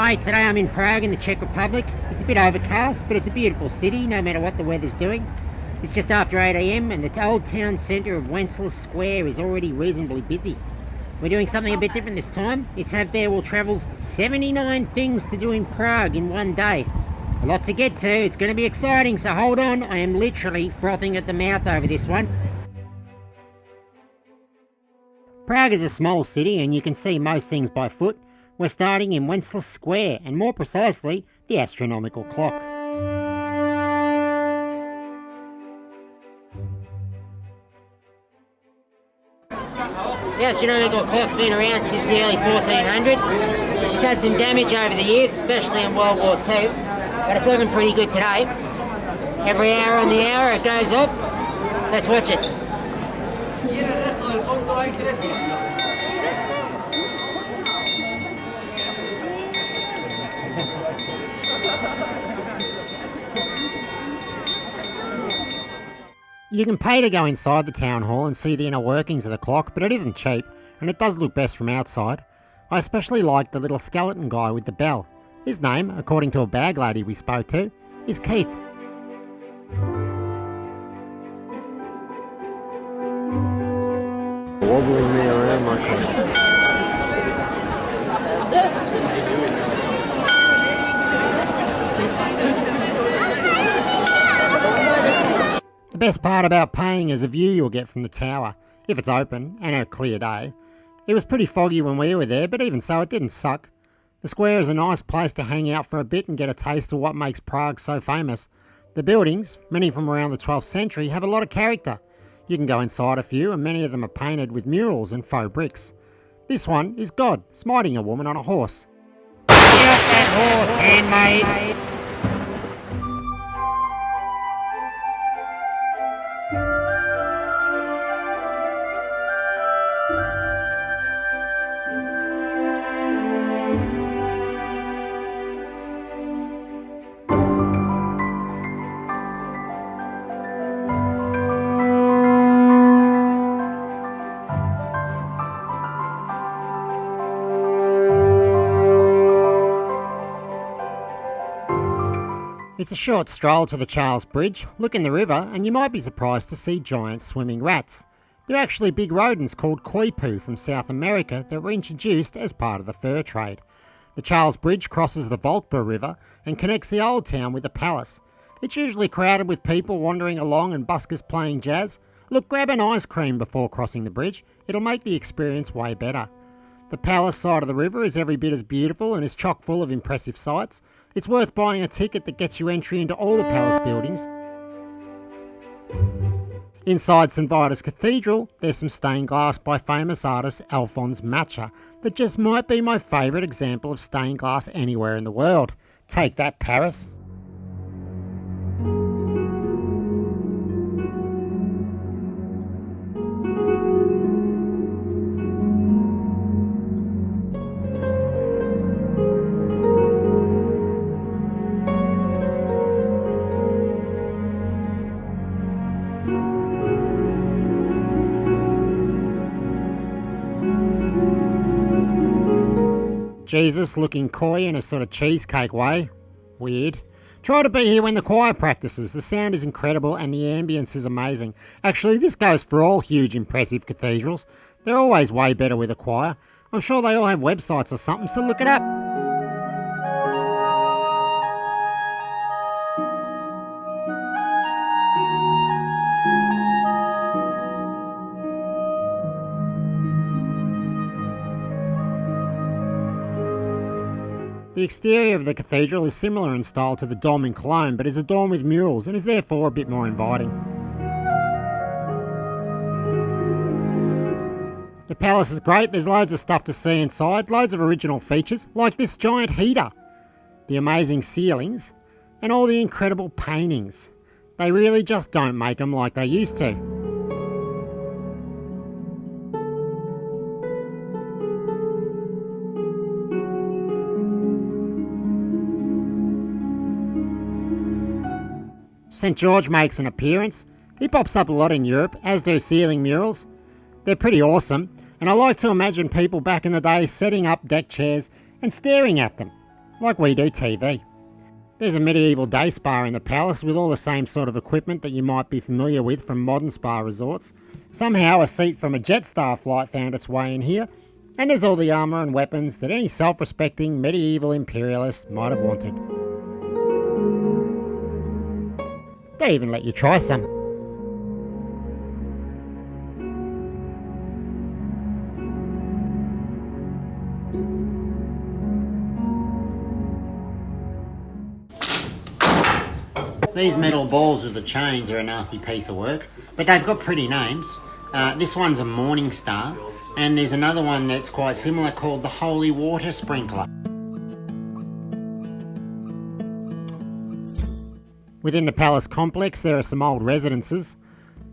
G'day, today I'm in Prague in the Czech Republic. It's a bit overcast, but it's a beautiful city no matter what the weather's doing. It's just after 8 AM and the old town centre of Wenceslas Square is already reasonably busy. We're doing something a bit different this time. It's Have Bear Will Travel's 79 things to do in Prague in one day. A lot to get to, it's going to be exciting, so hold on, I am literally frothing at the mouth over this one. Prague is a small city and you can see most things by foot. We're starting in Wenceslas Square, and more precisely, the astronomical clock. The astronomical clock's been around since the early 1400s. It's had some damage over the years, especially in World War II, but it's looking pretty good today. Every hour on the hour it goes up. Let's watch it. You can pay to go inside the town hall and see the inner workings of the clock, but it isn't cheap, and it does look best from outside. I especially like the little skeleton guy with the bell. His name, according to a bag lady we spoke to, is Keith. Wobbling me around my clock. The best part about paying is a view you'll get from the tower, if it's open and a clear day. It was pretty foggy when we were there, but even so it didn't suck. The square is a nice place to hang out for a bit and get a taste of what makes Prague so famous. The buildings, many from around the 12th century, have a lot of character. You can go inside a few and many of them are painted with murals and faux bricks. This one is God smiting a woman on a horse. Get off that horse, handmaid! It's a short stroll to the Charles Bridge. Look in the river and you might be surprised to see giant swimming rats. They're actually big rodents called koi poo from South America that were introduced as part of the fur trade. The Charles Bridge crosses the Voltba River and connects the old town with the palace. It's usually crowded with people wandering along and buskers playing jazz. Look, grab an ice cream before crossing the bridge. It'll make the experience way better. The palace side of the river is every bit as beautiful and is chock full of impressive sights. It's worth buying a ticket that gets you entry into all the palace buildings. Inside St Vitus Cathedral, there's some stained glass by famous artist Alphonse Matcha that just might be my favourite example of stained glass anywhere in the world. Take that, Paris. Jesus looking coy in a sort of cheesecake way. Weird. Try to be here when the choir practices. The sound is incredible and the ambience is amazing. Actually, this goes for all huge impressive cathedrals. They're always way better with a choir. I'm sure they all have websites or something, so look it up. The exterior of the cathedral is similar in style to the Dom in Cologne, but is adorned with murals and is therefore a bit more inviting. The palace is great, there's loads of stuff to see inside, loads of original features, like this giant heater, the amazing ceilings, and all the incredible paintings. They really just don't make them like they used to. St George makes an appearance. He pops up a lot in Europe, as do ceiling murals. They're pretty awesome, and I like to imagine people back in the day setting up deck chairs and staring at them. like we do TV. There's a medieval day spa in the palace with all the same sort of equipment that you might be familiar with from modern spa resorts. Somehow a seat from a Jetstar flight found its way in here, and there's all the armour and weapons that any self-respecting medieval imperialist might have wanted. They even let you try some. These metal balls with the chains are a nasty piece of work, but they've got pretty names. This one's a Morning Star, and there's another one that's quite similar called the Holy Water Sprinkler. Within the palace complex there are some old residences.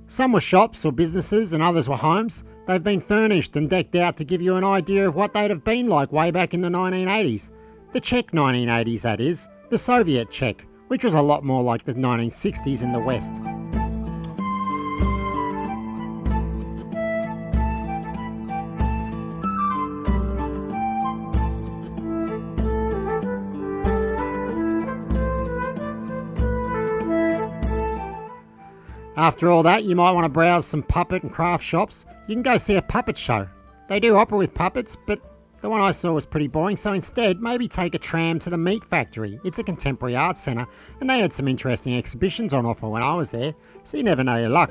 Some were shops or businesses and others were homes. They've been furnished and decked out to give you an idea of what they'd have been like way back in the 1980s. The Czech 1980s, that is. The Soviet Czech, which was a lot more like the 1960s in the West. After all that, you might want to browse some puppet and craft shops. You can go see a puppet show. They do opera with puppets, but the one I saw was pretty boring, so instead, maybe take a tram to the Meat Factory. It's a contemporary art centre, and they had some interesting exhibitions on offer when I was there, so you never know your luck.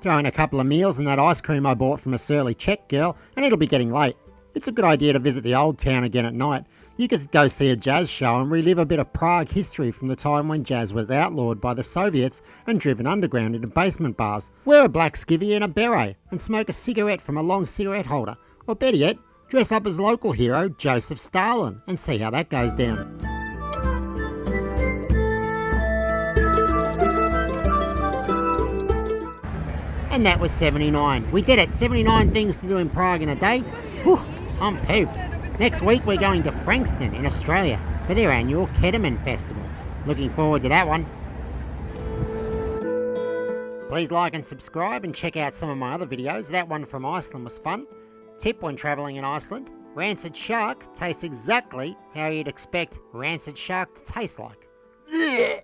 Throw in a couple of meals and that ice cream I bought from a surly Czech girl, and it'll be getting late. It's a good idea to visit the old town again at night. You could go see a jazz show and relive a bit of Prague history from the time when jazz was outlawed by the Soviets and driven underground into basement bars. Wear a black skivvy and a beret and smoke a cigarette from a long cigarette holder. Or better yet, dress up as local hero Joseph Stalin and see how that goes down. And that was 79. We did it. 79 things to do in Prague in a day. Whew, I'm pooped. Next week we're going to Frankston in Australia for their annual Ketamine Festival. Looking forward to that one. Please like and subscribe and check out some of my other videos. That one from Iceland was fun. Tip when travelling in Iceland: rancid shark tastes exactly how you'd expect rancid shark to taste like. Ugh.